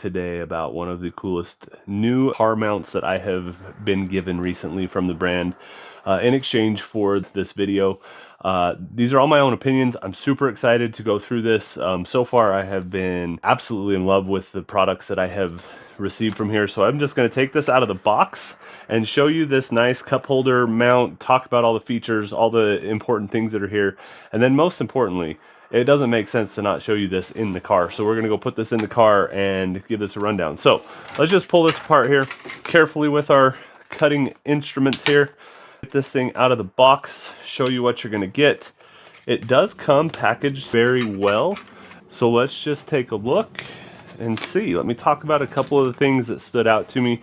today about one of the coolest new car mounts that I have been given recently from the brand in exchange for this video. These are all my own opinions. I'm super excited to go through this. So far, I have been absolutely in love with the products that I have received from here. So I'm just going to take this out of the box and show you this nice cup holder mount, talk about all the features, all the important things that are here. And then most importantly, it doesn't make sense to not show you this in the car. So we're gonna go put this in the car and give this a rundown. So let's just pull this apart here carefully with our cutting instruments here. Get this thing out of the box, show you what you're gonna get. It does come packaged very well. So let's just take a look and see. Let me talk about a couple of the things that stood out to me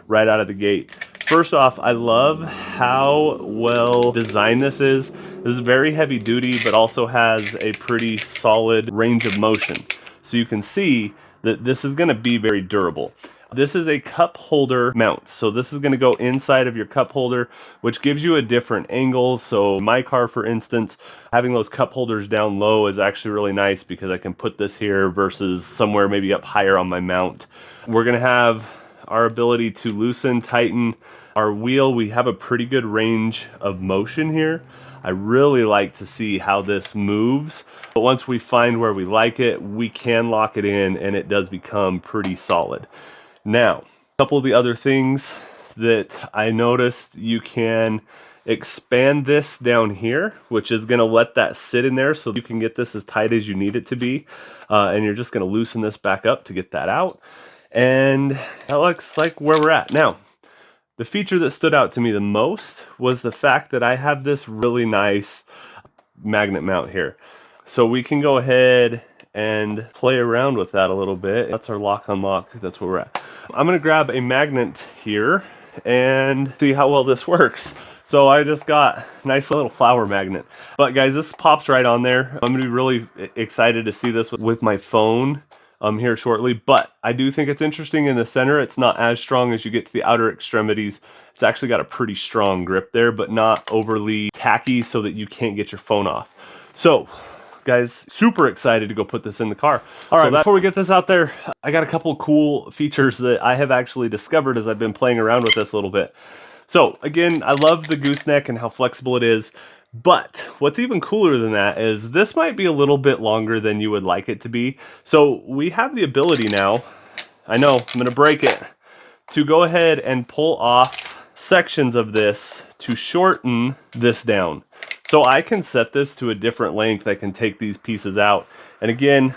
right out of the gate. First off, I love how well designed this is. This is very heavy duty, but also has a pretty solid range of motion. So you can see that this is gonna be very durable. This is a cup holder mount. So this is gonna go inside of your cup holder, which gives you a different angle. So my car, for instance, having those cup holders down low is actually really nice because I can put this here versus somewhere maybe up higher on my mount. We're gonna have our ability to loosen, tighten our wheel. We have a pretty good range of motion here. I really like to see how this moves, but once we find where we like it, we can lock it in and it does become pretty solid. Now, a couple of the other things that I noticed, you can expand this down here, which is going to let that sit in there so you can get this as tight as you need it to be. And you're just going to loosen this back up to get that out. And that looks like where we're at. Now, the feature that stood out to me the most was the fact that I have this really nice magnet mount here. So we can go ahead and play around with that a little bit. That's our lock unlock. That's where we're at. I'm going to grab a magnet here and see how well this works. So I just got a nice little flower magnet. But guys, this pops right on there. I'm going to be really excited to see this with my phone here shortly, but I do think it's interesting in the center. It's not as strong as you get to the outer extremities. It's actually got a pretty strong grip there, but not overly tacky so that you can't get your phone off. So guys, super excited to go put this in the car. All right, before we get this out there, I got a couple cool features that I have actually discovered as I've been playing around with this a little bit. So again, I love the gooseneck and how flexible it is. But what's even cooler than that is this might be a little bit longer than you would like it to be. So we have the ability now, I know, I'm gonna break it, to go ahead and pull off sections of this to shorten this down. So I can set this to a different length. I can take these pieces out. And again,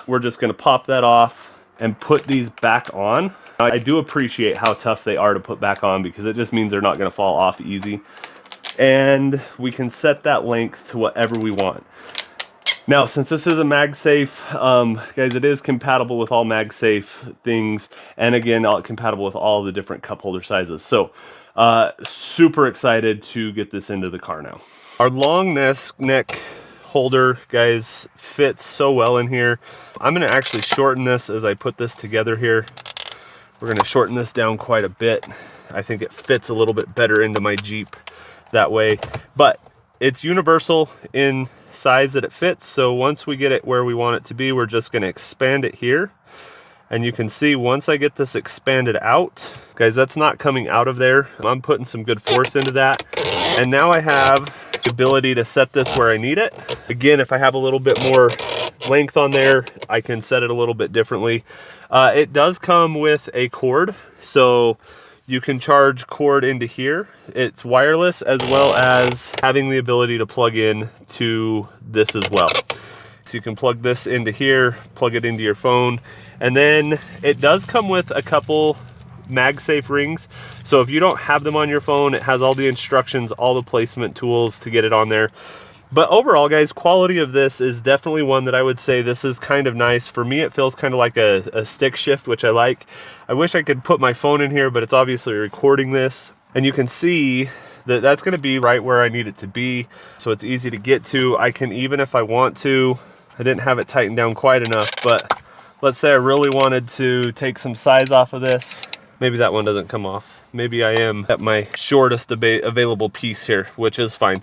we're just gonna pop that off and put these back on. I do appreciate how tough they are to put back on because it just means they're not gonna fall off easy. And we can set that length to whatever we want. Now, since this is a MagSafe, guys, it is compatible with all MagSafe things, and again, compatible with all the different cup holder sizes. So, super excited to get this into the car now. Our long neck holder, guys, fits so well in here. I'm going to actually shorten this as I put this together here. We're going to shorten this down quite a bit. I think it fits a little bit better into my Jeep that way, but it's universal in size that it fits. So once we get it where we want it to be, we're just going to expand it here. And you can see once I get this expanded out, guys, that's not coming out of there. I'm putting some good force into that. And now I have the ability to set this where I need it. Again, if I have a little bit more length on there, I can set it a little bit differently. It does come with a cord. So you can charge cord into here. It's wireless, as well as having the ability to plug in to this as well. So you can plug this into here, plug it into your phone, and then it does come with a couple MagSafe rings. So if you don't have them on your phone, it has all the instructions, all the placement tools to get it on there. But overall, guys, quality of this is definitely one that I would say this is kind of nice. For me, it feels kind of like a stick shift, which I like. I wish I could put my phone in here, but it's obviously recording this. And you can see that that's going to be right where I need it to be. So it's easy to get to. I can, even if I want to, I didn't have it tightened down quite enough, but let's say I really wanted to take some size off of this. Maybe that one doesn't come off. Maybe I am at my shortest available piece here, which is fine.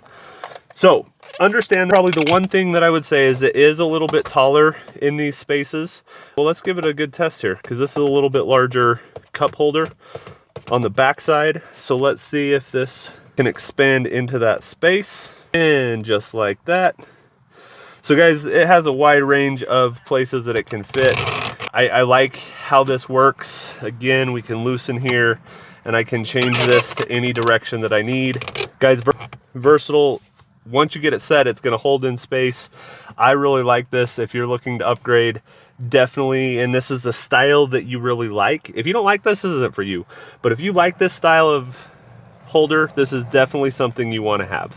So understand probably the one thing that I would say is it is a little bit taller in these spaces. Well, let's give it a good test here because this is a little bit larger cup holder on the back side. So let's see if this can expand into that space, and just like that. So guys, it has a wide range of places that it can fit. I like how this works. Again, we can loosen here and I can change this to any direction that I need. Guys, versatile. Once you get it set, it's gonna hold in space. I really like this. If you're looking to upgrade, definitely, and this is the style that you really like. If you don't like this isn't for you. But if you like this style of holder, this is definitely something you wanna have.